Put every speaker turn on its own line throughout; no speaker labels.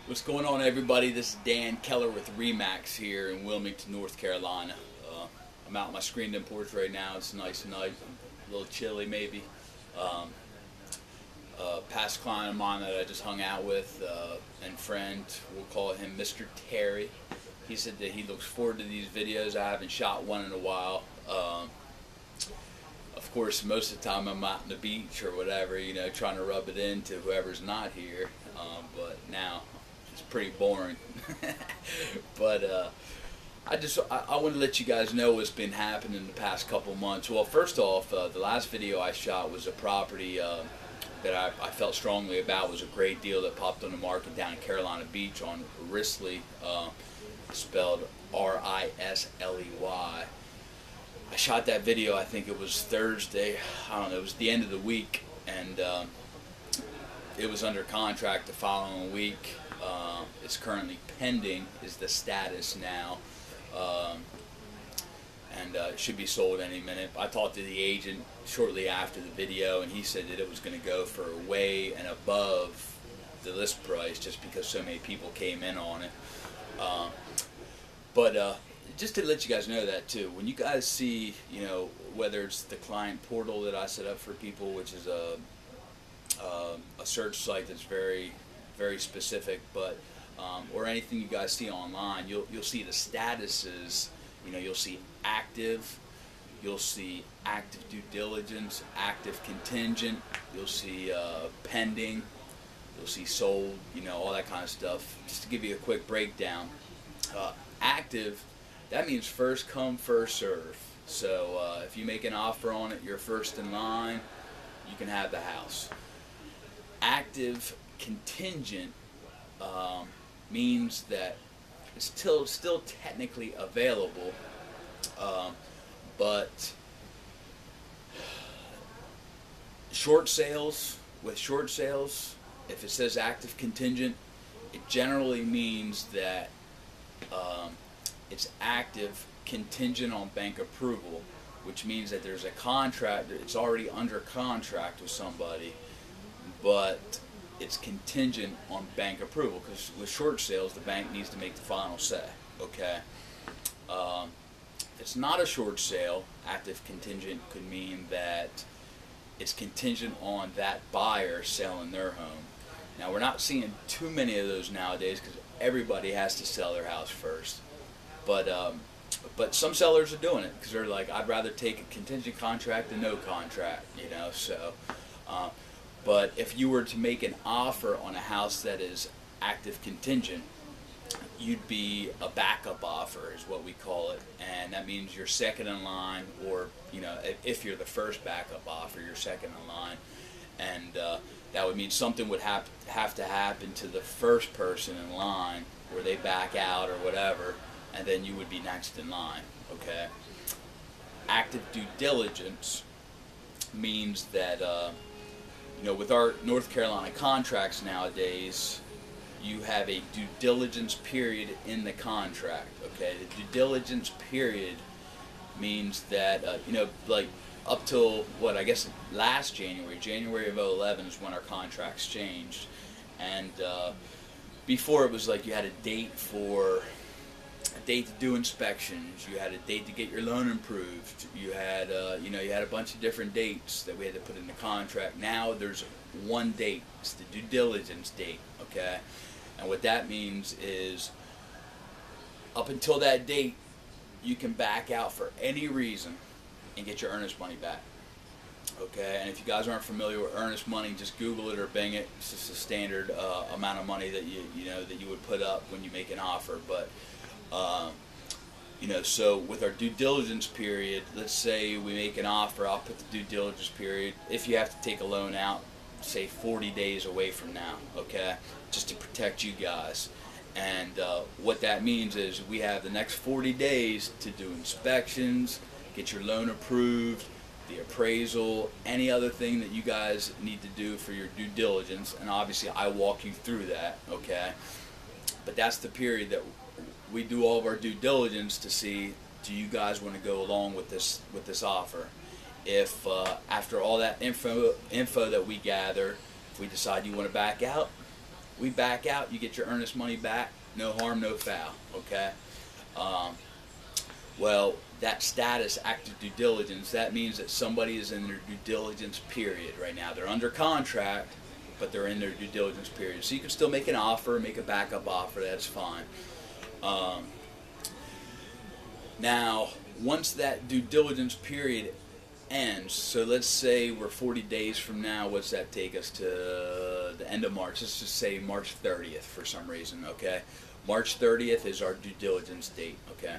What's going on, everybody? This is Dan Keller with Remax here in Wilmington, North Carolina. I'm out on my screened-in porch right now. It's nice and nice, a little chilly maybe. Past client of mine that I just hung out with and friend, we'll call him Mr. Terry. He said that he looks forward to these videos. I haven't shot one in a while. Of course, most of the time I'm out on the beach or whatever, you know, trying to rub it into whoever's not here. But now it's pretty boring. But I want to let you guys know what's been happening in the past couple months. Well, first off, the last video I shot was a property that I felt strongly about. It was a great deal that popped on the market down in Carolina Beach on Wrightsville, spelled R-I-S-L-E-Y. I shot that video, I think it was Thursday, I don't know, it was the end of the week, and it was under contract the following week. It's currently pending, is the status now, and it should be sold any minute. I talked to the agent shortly after the video, and he said that it was going to go for way and above the list price just because so many people came in on it. But just to let you guys know that too, when you guys see, you know, whether it's the client portal that I set up for people, which is a search site that's very, very specific, but or anything you guys see online, you'll see the statuses. You know, you'll see active, you'll see active due diligence, active contingent, you'll see pending, you'll see sold, you know, all that kind of stuff. Just to give you a quick breakdown, active, that means first come, first serve. So if you make an offer on it, you're first in line, you can have the house. Active contingent means that it's still technically available, but short sales, if it says active contingent, it generally means that it's active contingent on bank approval, which means that there's a contract, it's already under contract with somebody, but it's contingent on bank approval, because with short sales the bank needs to make the final say. Okay, if it's not a short sale, active contingent could mean that it's contingent on that buyer selling their home. Now, we're not seeing too many of those nowadays because everybody has to sell their house first, but some sellers are doing it because they're like, I'd rather take a contingent contract than no contract, you know. So but if you were to make an offer on a house that is active contingent, you'd be a backup offer is what we call it, and that means you're second in line, or, you know, if you're the first backup offer, you're second in line, and that would mean something would have to happen to the first person in line where they back out or whatever, and then you would be next in line. Okay, active due diligence means that you know, with our North Carolina contracts nowadays, you have a due diligence period in the contract. Okay, the due diligence period means that you know, like up till what, I guess last January of 2011 is when our contracts changed, and before it was like you had a date to do inspections, you had a date to get your loan improved, you had you know, you had a bunch of different dates that we had to put in the contract. Now there's one date, it's the due diligence date. Okay, and what that means is up until that date you can back out for any reason and get your earnest money back. Okay, and if you guys aren't familiar with earnest money, just Google it or Bing it. It's just a standard amount of money that you know that you would put up when you make an offer. But you know, so with our due diligence period, let's say we make an offer, I'll put the due diligence period, if you have to take a loan out, say 40 days away from now, okay, just to protect you guys. And what that means is we have the next 40 days to do inspections, get your loan approved, the appraisal, any other thing that you guys need to do for your due diligence, and obviously I walk you through that. Okay, but that's the period that we do all of our due diligence to see, do you guys want to go along with this offer? If after all that info that we gather, if we decide you want to back out, We back out, you get your earnest money back, no harm, no foul, okay? Well, that status, active due diligence, that means that somebody is in their due diligence period right now. They're under contract, but they're in their due diligence period. So you can still make an offer, make a backup offer, that's fine. Now, once that due diligence period ends, so let's say we're 40 days from now, what's that take us to? The end of March. Let's just say March 30th for some reason, okay? March 30th is our due diligence date, okay?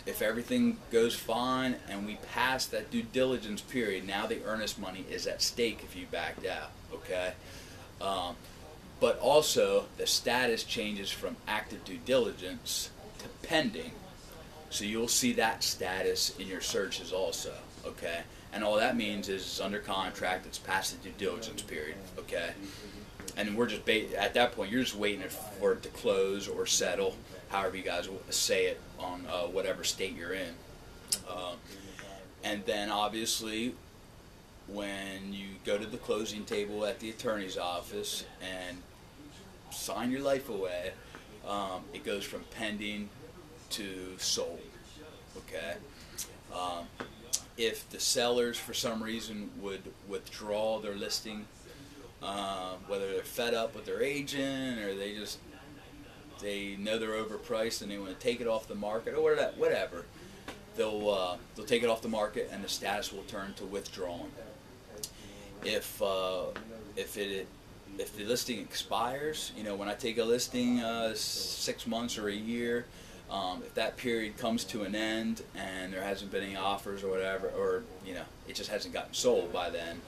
If everything goes fine and we pass that due diligence period, now the earnest money is at stake if you backed out, okay? But also, the status changes from active due diligence to pending. So you'll see that status in your searches also, okay? And all that means is it's under contract, it's past the due diligence period, okay? And we're just, at that point, you're just waiting for it to close or settle, however you guys say it, on whatever state you're in. And then obviously, when you go to the closing table at the attorney's office and sign your life away, it goes from pending to sold, okay? If the sellers for some reason would withdraw their listing, whether they're fed up with their agent or they know they're overpriced and they want to take it off the market or whatever, they'll take it off the market and the status will turn to withdrawn. If the listing expires, when I take a listing 6 months or a year, if that period comes to an end and there hasn't been any offers or whatever, or it just hasn't gotten sold by then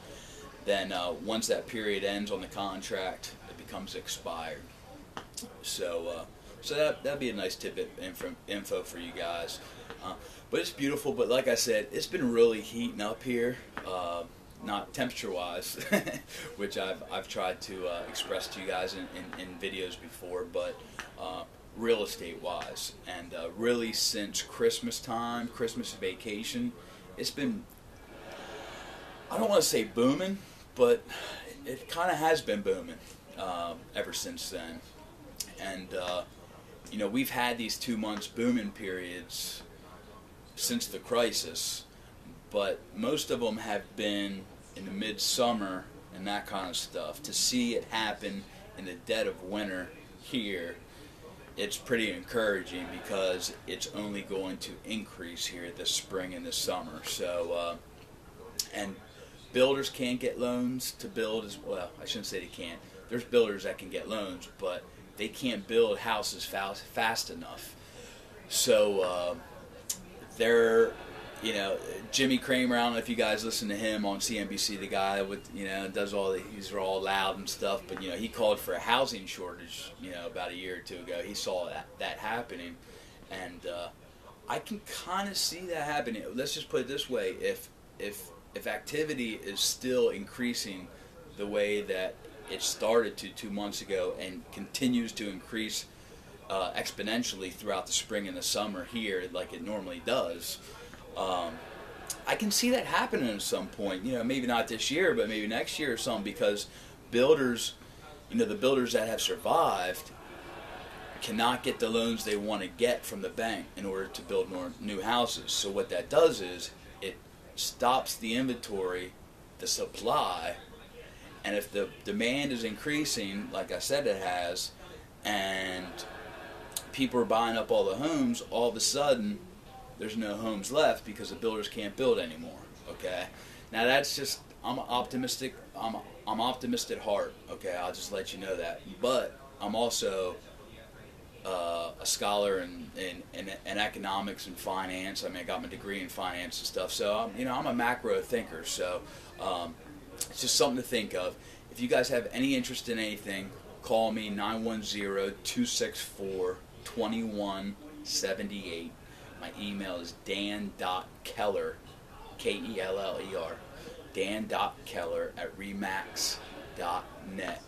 once that period ends on the contract, it becomes expired. So that'd be a nice tidbit info for you guys. But it's beautiful. But like I said, it's been really heating up here. Not temperature-wise, which I've tried to express to you guys in videos before, but real estate-wise, and really since Christmas time, Christmas vacation, it's been, I don't want to say booming, but it kind of has been booming ever since then. And we've had these 2 months booming periods since the crisis, but most of them have been in the midsummer and that kind of stuff. To see it happen in the dead of winter here, it's pretty encouraging because it's only going to increase here this spring and this summer. So, and builders can't get loans to build as well. I shouldn't say they can't. There's builders that can get loans, but they can't build houses fast enough. So they're, Jimmy Kramer, I don't know if you guys listen to him on CNBC, the guy with, does all he's all loud and stuff, but, he called for a housing shortage, about a year or two ago. He saw that happening, and I can kind of see that happening. Let's just put it this way. If activity is still increasing the way that it started to 2 months ago and continues to increase exponentially throughout the spring and the summer here like it normally does, I can see that happening at some point. Maybe not this year, but maybe next year or something, because builders, the builders that have survived cannot get the loans they want to get from the bank in order to build more new houses. So what that does is it stops the inventory, the supply, and if the demand is increasing, like I said it has, and people are buying up all the homes, all of a sudden there's no homes left because the builders can't build anymore. Okay, now that's just, I'm optimistic. I'm optimistic at heart. Okay, I'll just let you know that. But I'm also a scholar in economics and finance. I mean, I got my degree in finance and stuff. So I'm a macro thinker. So it's just something to think of. If you guys have any interest in anything, call me 910-264-2178. My email is dan.keller, Keller, dan.keller@remax.net.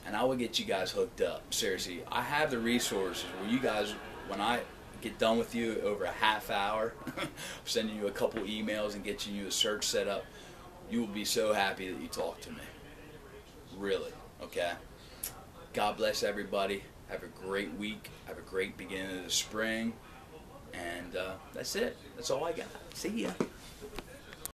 And I will get you guys hooked up. Seriously, I have the resources where you guys, when I get done with you over a half hour, sending you a couple emails and getting you a search set up, you will be so happy that you talked to me. Really. Okay? Okay. God bless everybody. Have a great week. Have a great beginning of the spring. And that's it. That's all I got. See ya.